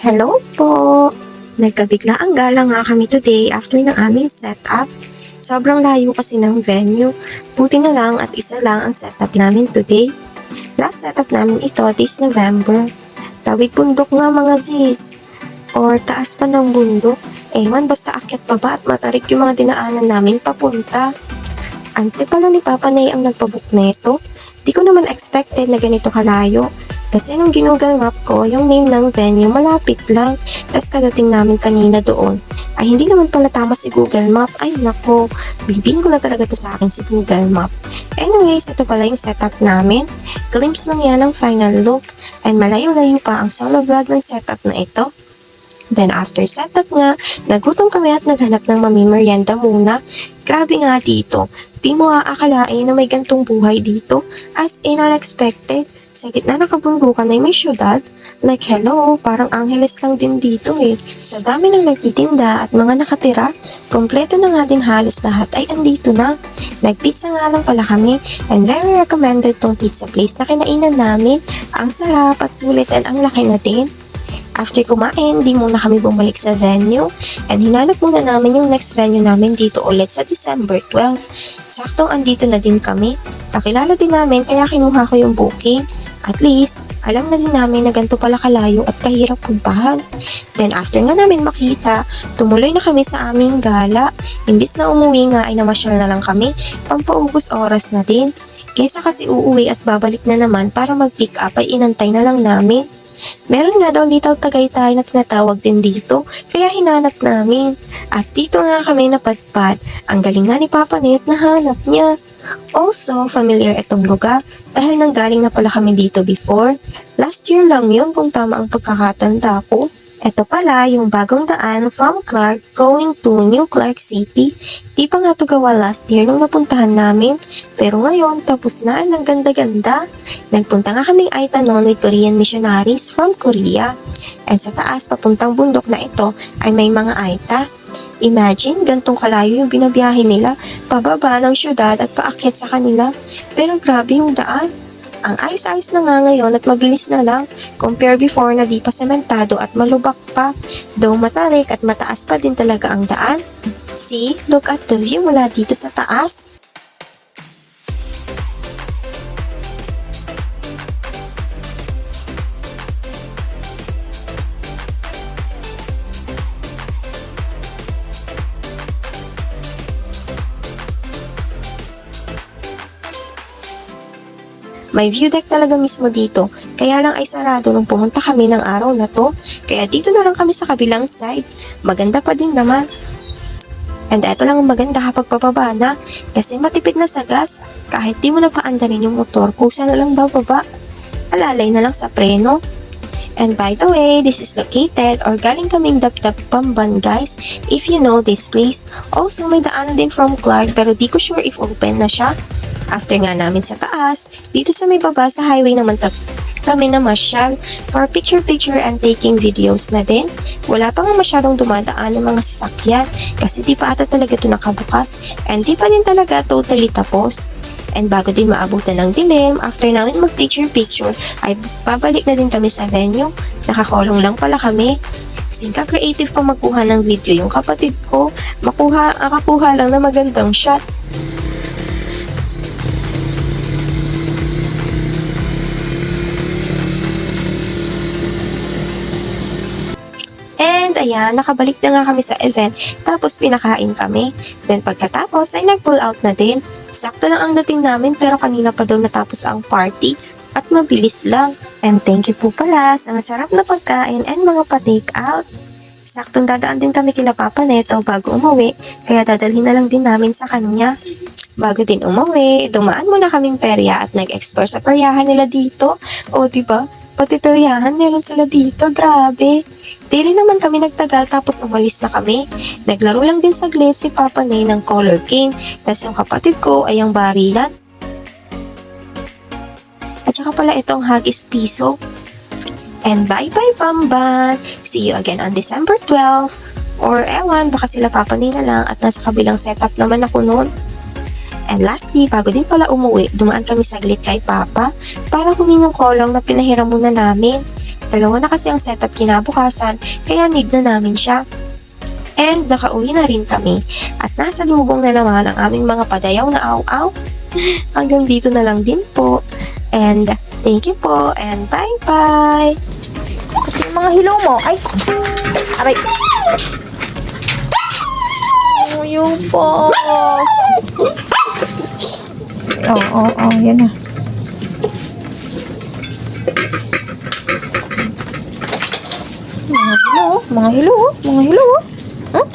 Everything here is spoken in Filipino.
Hello po! Nagkabiglaang gala nga kami today after ng aming setup. Sobrang layo kasi ng venue. Buti na lang at isa lang ang setup namin today. Last setup namin ito this November. Tawid bundok nga mga sis. Or taas pa ng bundok. Ewan basta akyat pa ba at matarik yung mga dinaanan namin papunta. Ante pala ni Papa Nay ang nagpabook neto. Di ko naman expected na ganito kalayo. Kasi nung ginugal map ko, yung name ng venue malapit lang. Tapos kadating namin kanina doon, ay hindi naman pala tama si Google Map. Ay nako, bibing ko na talaga to sa akin si Google Map. Anyways, ito pala yung setup namin. Glimpse lang yan ng final look. And malayo-layo pa ang solo vlog ng setup na ito. Then after setup nga, nagutom kami at naghanap ng merienda muna. Grabe nga dito. Di mo aakalain na may gantong buhay dito. As in unexpected. Sa gitna ng kabundukan ay may syudad. Like hello, parang Angeles lang din dito eh. Sa dami ng nagtitinda at mga nakatira, kompleto na nga din halos lahat ay andito na. Nagpizza nga lang pala kami and very recommended tong pizza place na kinainan namin. Ang sarap at sulit and ang laki na din. After kumain, di muna kami bumalik sa venue and hinanap muna namin yung next venue namin dito ulit sa December 12. Saktong andito na din kami. Nakilala din namin kaya kinuha ko yung booking. At least, alam na din namin na ganito pala kalayo at kahirap puntahan. Then after nga namin makita, tumuloy na kami sa aming gala. Imbis na umuwi nga ay namasyal na lang kami, pampaubos oras na din. Kesa kasi uuwi at babalik na naman para mag-pick up ay inantay na lang namin. Meron nga daw Little Tagaytay na tinatawag din dito, kaya hinanap namin. At dito nga kami napadpad. Ang galing nga ni Papa Net na hanap niya. Also, familiar itong lugar dahil nanggaling na pala kami dito before. Last year lang yun kung tama ang pagkakatanda ko. Ito pala yung bagong daan from Clark going to New Clark City. Di pa nga ito gawa last year nung napuntahan namin. Pero ngayon, tapos na ang ganda-ganda. Nagpunta nga kaming Aitanon with Korean missionaries from Korea. And sa taas, papuntang bundok na ito ay may mga Aita. Imagine, gantong kalayo yung binabiyahe nila, pababa ng syudad at paakyat sa kanila. Pero grabe yung daan. Ang ayos-ayos na nga ngayon at mabilis na lang compare before na di pa sementado at malubak pa. Though matarik at mataas pa din talaga ang daan. See, look at the view mula dito sa taas. May view deck talaga mismo dito, kaya lang ay sarado nung pumunta kami ng araw na to, kaya dito na lang kami sa kabilang side. Maganda pa din naman. And eto lang ang maganda kapag pababa na, kasi matipid na sa gas, kahit di mo na paandarin yung motor, kusa na lang bababa. Alalay na lang sa preno. And by the way, this is located or galing kaming Dapdap Pamban guys, if you know this place. Also may daan din from Clark pero di ko sure if open na siya. After nga namin sa taas, dito sa may baba sa highway naman kami na masyal for picture-picture and taking videos na din. Wala pa nga masyadong dumadaan ng mga sasakyan kasi di pa ata talaga ito nakabukas and di pa din talaga totally tapos. And bago din maabutan ng dilim, after namin mag-picture-picture, ay babalik na din kami sa venue. Nakakulong lang pala kami. Singka creative pa magkuha ng video yung kapatid ko. Akakuha lang na magandang shot. And ayan, nakabalik na nga kami sa event, tapos pinakain kami. Then pagkatapos ay nag-pull out na din. Sakto lang ang dating namin pero kanina pa daw natapos ang party at mabilis lang. And thank you po pala sa masarap na pagkain and mga pa-take out. Saktong dadaan din kami kila Papa Neto bago umuwi, kaya dadalhin na lang din namin sa kanya. Bago din umuwi, dumaan muna kaming perya at nag-explore sa peryahan nila dito. O diba? Pati peryahan meron sila dito, grabe. Di rin naman kami nagtagal tapos umalis na kami. Naglaro lang din saglit si Papa Nay ng Color King, tapos yung kapatid ko ay ang barilan. At saka pala itong Huggies Piso. And bye-bye Pamban! See you again on December 12. Or ewan, baka sila Papa Nay na lang at nasa kabilang setup naman ako noon. And lastly, bago din pala umuwi, dumaan kami saglit kay Papa para kunin yung kolong na pinahiram muna namin. Dalawa na kasi ang setup kinabukasan, kaya need na namin siya. And nakauwi na rin kami at nasa lubong na naman ang aming mga padayaw na aw-aw. Hanggang dito na lang din po. And thank you po and bye-bye! Yung mga hilaw mo, ay! Aray! Ayaw po! Yan na. Mga hilaw. Huh?